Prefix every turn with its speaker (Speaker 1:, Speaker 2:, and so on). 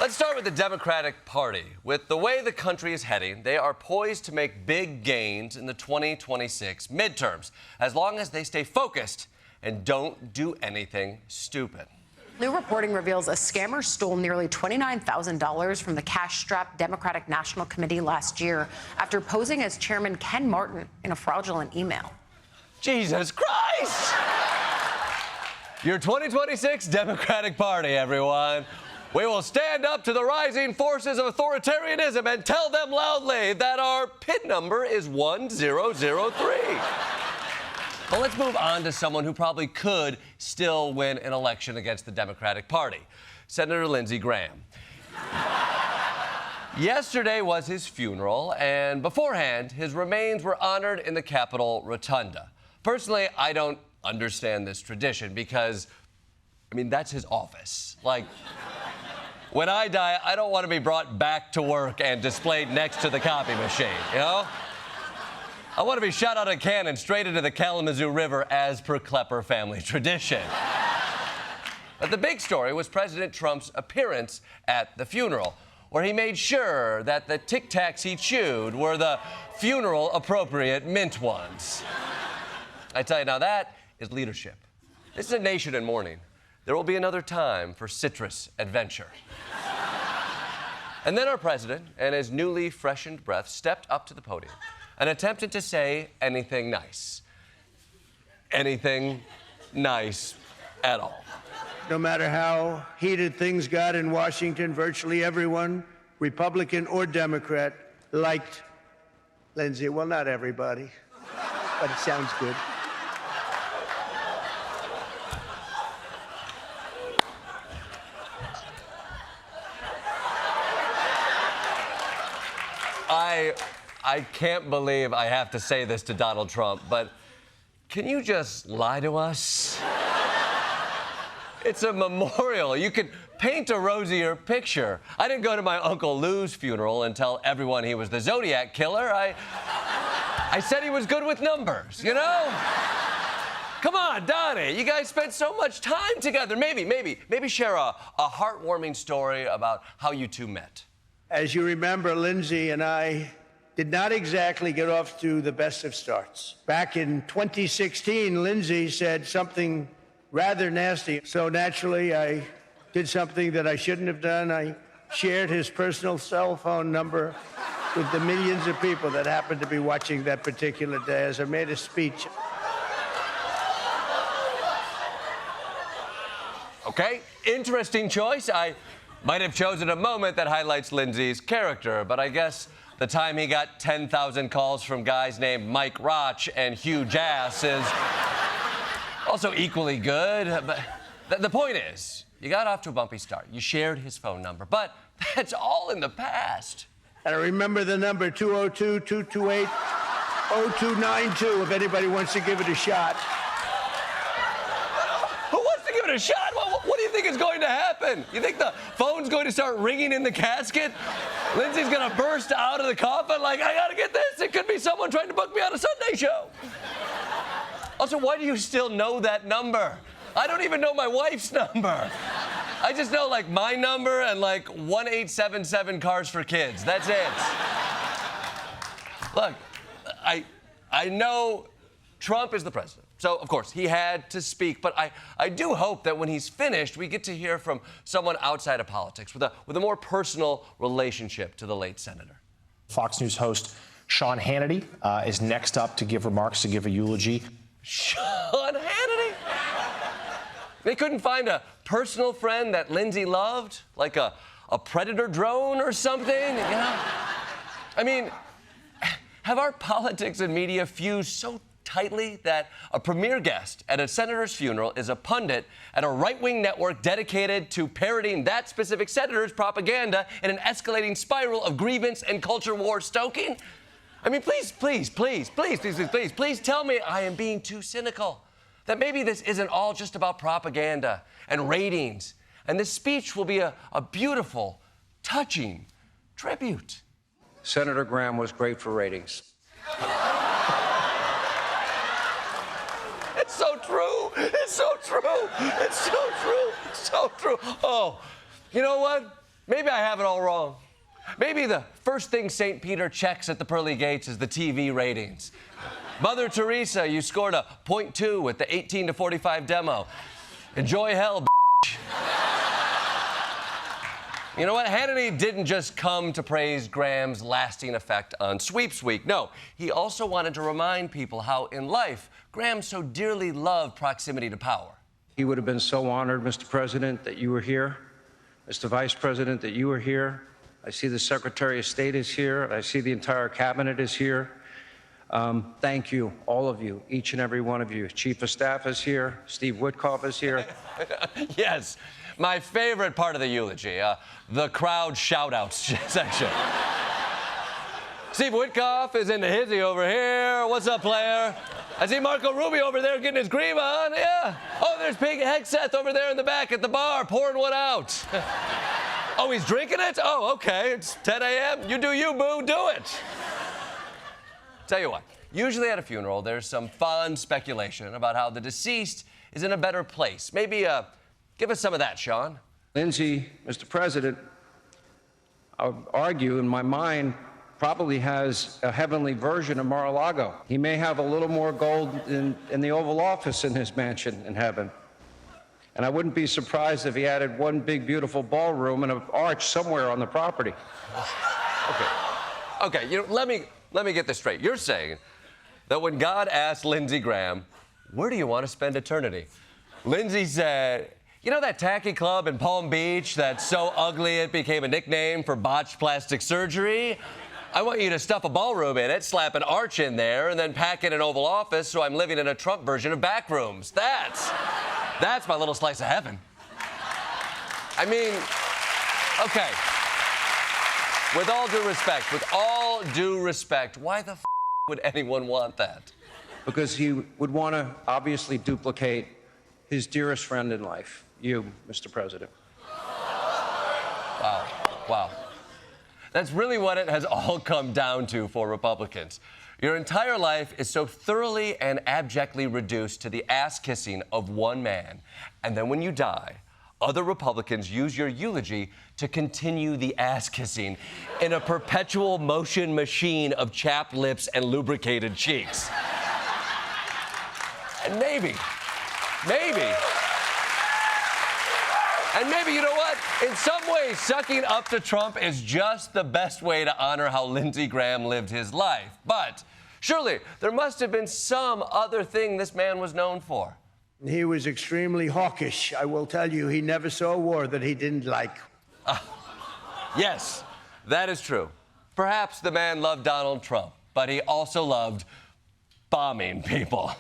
Speaker 1: Let's start with the Democratic Party. With the way the country is heading, they are poised to make big gains in the 2026 midterms, as long as they stay focused and don't do anything stupid.
Speaker 2: New reporting reveals a scammer stole nearly $29,000 from the cash-strapped Democratic National Committee last year after posing as Chairman Ken Martin in a fraudulent email.
Speaker 1: Jesus Christ! Your 2026 Democratic Party, everyone. We will stand up to the rising forces of authoritarianism and tell them loudly that our PIN number is 1003. Well, let's move on to someone who probably could still win an election against the Democratic Party, Senator Lindsey Graham. Yesterday was his funeral, and beforehand, his remains were honored in the Capitol Rotunda. Personally, I don't understand this tradition because, that's his office. When I die, I don't want to be brought back to work and displayed next to the copy machine, you know? I want to be shot out of a cannon straight into the Kalamazoo River as per Klepper family tradition. But the big story was President Trump's appearance at the funeral, where he made sure that the Tic Tacs he chewed were the funeral-appropriate mint ones. I tell you, now that is leadership. This is a nation in mourning. There will be another time for citrus adventure. And then our president and his newly freshened breath stepped up to the podium and attempted to say anything nice. Anything nice at all.
Speaker 3: No matter how heated things got in Washington, virtually everyone, Republican or Democrat, liked Lindsey. Well, not everybody, but it sounds good.
Speaker 1: I can't believe I have to say this to Donald Trump, but can you just lie to us? It's a memorial. You could paint a rosier picture. I didn't go to my Uncle Lou's funeral and tell everyone he was the Zodiac killer. I said he was good with numbers, you know? Come on, Donnie, you guys spent so much time together. Maybe share a heartwarming story about how you two met.
Speaker 3: As you remember, Lindsey and I did not exactly get off to the best of starts. Back in 2016, Lindsey said something rather nasty. So naturally, I did something that I shouldn't have done. I shared his personal cell phone number with the millions of people that happened to be watching that particular day as I made a speech.
Speaker 1: Okay, interesting choice. I might have chosen a moment that highlights Lindsey's character, but I guess the time he got 10,000 calls from guys named Mike Roch and Hugh Jass is also equally good. But the point is, you got off to a bumpy start. You shared his phone number, but that's all in the past.
Speaker 3: And I remember the number 202-228-0292 if anybody wants to give it a shot.
Speaker 1: Who wants to give it a shot? What do you think is going to happen? You think the phone's going to start ringing in the casket? Lindsey's going to burst out of the coffin like, I got to get this. It could be someone trying to book me on a Sunday show. Also, why do you still know that number? I don't even know my wife's number. I just know, my number and, 1877 Cars for Kids. That's it. Look, I know Trump is the president. So, of course, he had to speak, but I do hope that when he's finished, we get to hear from someone outside of politics with a more personal relationship to the late senator.
Speaker 4: Fox News host Sean Hannity is next up to give remarks, to give a eulogy.
Speaker 1: Sean Hannity? They couldn't find a personal friend that Lindsey loved, like a Predator drone or something, you know? Have our politics and media fused so tightly that a premier guest at a senator's funeral is a pundit at a right-wing network dedicated to parroting that specific senator's propaganda in an escalating spiral of grievance and culture war stoking? Please tell me I am being too cynical, that maybe this isn't all just about propaganda and ratings, and this speech will be a beautiful, touching tribute.
Speaker 5: Senator Graham was great for ratings.
Speaker 1: It's so true. It's so true. It's so true. It's so true. Oh, you know what? Maybe I have it all wrong. Maybe the first thing St. Peter checks at the pearly gates is the TV ratings. Mother Teresa, you scored a .2 with the 18 to 45 demo. Enjoy hell, bitch. You know what? Hannity didn't just come to praise Graham's lasting effect on Sweeps Week. No, he also wanted to remind people how in life Graham so dearly loved proximity to power.
Speaker 5: He would have been so honored, Mr. President, that you were here. Mr. Vice President, that you were here. I see the Secretary of State is here. I see the entire cabinet is here. Thank you, all of you, each and every one of you. Chief of Staff is here. Steve Witkoff is here.
Speaker 1: Yes, my favorite part of the eulogy, the crowd shout-outs section. Steve Witkoff is into hizzy over here. What's up, player? I see Marco Rubio over there getting his green on. Yeah. Oh, there's Pig Hegseth over there in the back at the bar pouring one out. Oh, he's drinking it? Oh, okay. It's 10 a.m. You do you, boo. Do it. Tell you what, usually at a funeral, there's some fun speculation about how the deceased is in a better place. Maybe give us some of that, Sean.
Speaker 5: Lindsey, Mr. President, I would argue in my mind, probably has a heavenly version of Mar-a-Lago. He may have a little more gold in the Oval Office in his mansion in heaven. And I wouldn't be surprised if he added one big, beautiful ballroom and an arch somewhere on the property.
Speaker 1: Okay, you know, let me get this straight. You're saying that when God asked Lindsey Graham, where do you want to spend eternity? Lindsey said, you know that tacky club in Palm Beach that's so ugly it became a nickname for botched plastic surgery? I want you to stuff a ballroom in it, slap an arch in there, and then pack in an Oval Office so I'm living in a Trump version of Backrooms. That's my little slice of heaven. I mean, okay. With all due respect, why the would anyone want that?
Speaker 5: Because he would want to obviously duplicate his dearest friend in life, you, Mr. President.
Speaker 1: Wow. That's really what it has all come down to for Republicans. Your entire life is so thoroughly and abjectly reduced to the ass-kissing of one man. And then when you die, other Republicans use your eulogy to continue the ass-kissing in a perpetual motion machine of chapped lips and lubricated cheeks. And maybe, you know what? In some ways, sucking up to Trump is just the best way to honor how Lindsey Graham lived his life. But surely there must have been some other thing this man was known for.
Speaker 3: He was extremely hawkish. I will tell you, he never saw a war that he didn't like.
Speaker 1: Yes, that is true. Perhaps the man loved Donald Trump, but he also loved bombing people.